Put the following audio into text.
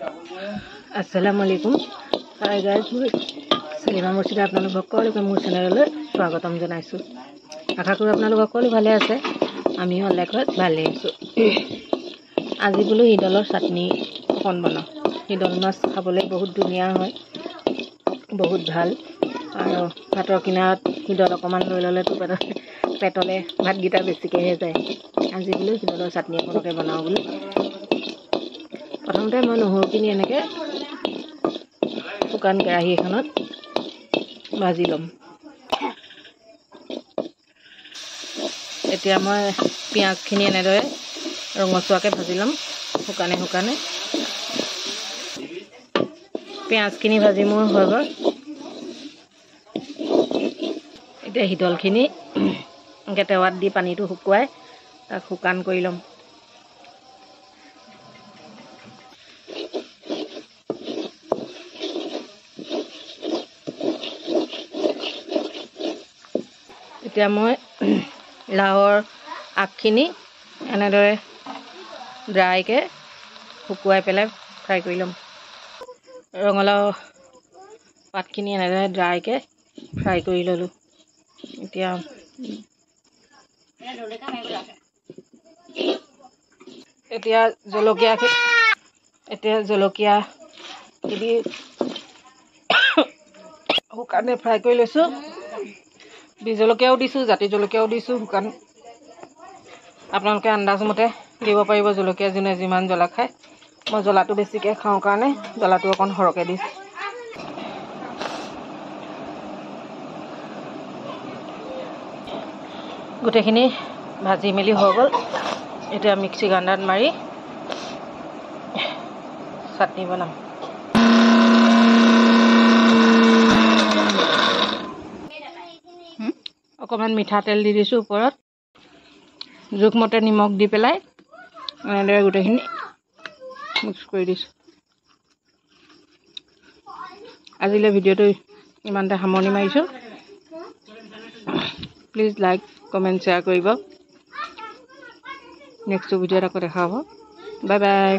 Assalamualaikum. Hi guys, Salima Murshida আপোনালোক সকলোকে মোৰ চেনেললৈ স্বাগতম জনাইছো। আশা কৰো আপোনালোক সকলো ভালে আছে। আমি হলেকত ভালে আছো। আজি বুলো হিদলৰ চাটনি অকন বনাও। হিদল মাছ খাবলৈ বহুত ধুনীয়া হয়। বহুত ভাল আৰু ভাতৰ কিনাৰত হিদল অকমান লৈ ললে তো পেটলে ভাতগিটা বেছিকে হৈ যায়। আজি বুলো হিদলৰ চাটনি অকনকে বনাও বুলো। প্ৰথমতে মই নহৰুখিনি এনেকে শুকান কেৰাহী এখনত ভাজি লম। এতিয়া মই পিয়াজখিনি এনেদৰে ৰঙচুৱাকে ভাজি লম শুকানে শুকানে। পিয়াজখিনি ভাজি মোৰ হৈ গ'ল। এতিয়া হিদলখিনি টেৱাত দি পানীটো শুকুৱাই তাক শুকান কৰি লম। এতিয়া মই লাওৰ আগখিনি এনেদৰে ড্ৰাইকে শুকুৱাই পেলাই ফ্ৰাই কৰি ল'ম। ৰঙালাও পাতখিনি এনেদৰে ড্ৰাইকে ফ্ৰাই কৰি ল'লোঁ। এতিয়া জলকীয়া দি শুকানে ফ্ৰাই কৰি লৈছোঁ। বি জলকীয়াও দিছোঁ, জাতি জলকীয়াও দিছোঁ শুকান। আপোনালোকে আন্দাজ মতে দিব পাৰিব জলকীয়া যোনে যিমান জ্বলা খায়। মই জ্বলাটো বেছিকৈ খাওঁ কাৰণে জ্বলাটো অকণ সৰহকৈ দিছোঁ। গোটেইখিনি ভাজি মেলি হৈ গ'ল। এতিয়া মিক্সি গ্ৰাইণ্ডাৰত মাৰি চাটনি বনাম। অকণমান মিঠাতেল দি দিছোঁ ওপৰত। জোখমতে নিমখ দি পেলাই এনেদৰে গোটেইখিনি মিক্স কৰি দিছোঁ। আজিলৈ ভিডিঅ'টো ইমানতে সামৰণি মাৰিছোঁ। প্লিজ লাইক কমেণ্ট শ্বেয়াৰ কৰিব। নেক্সট ভিডিঅ'ত আকৌ দেখা হ'ব। Bye bye.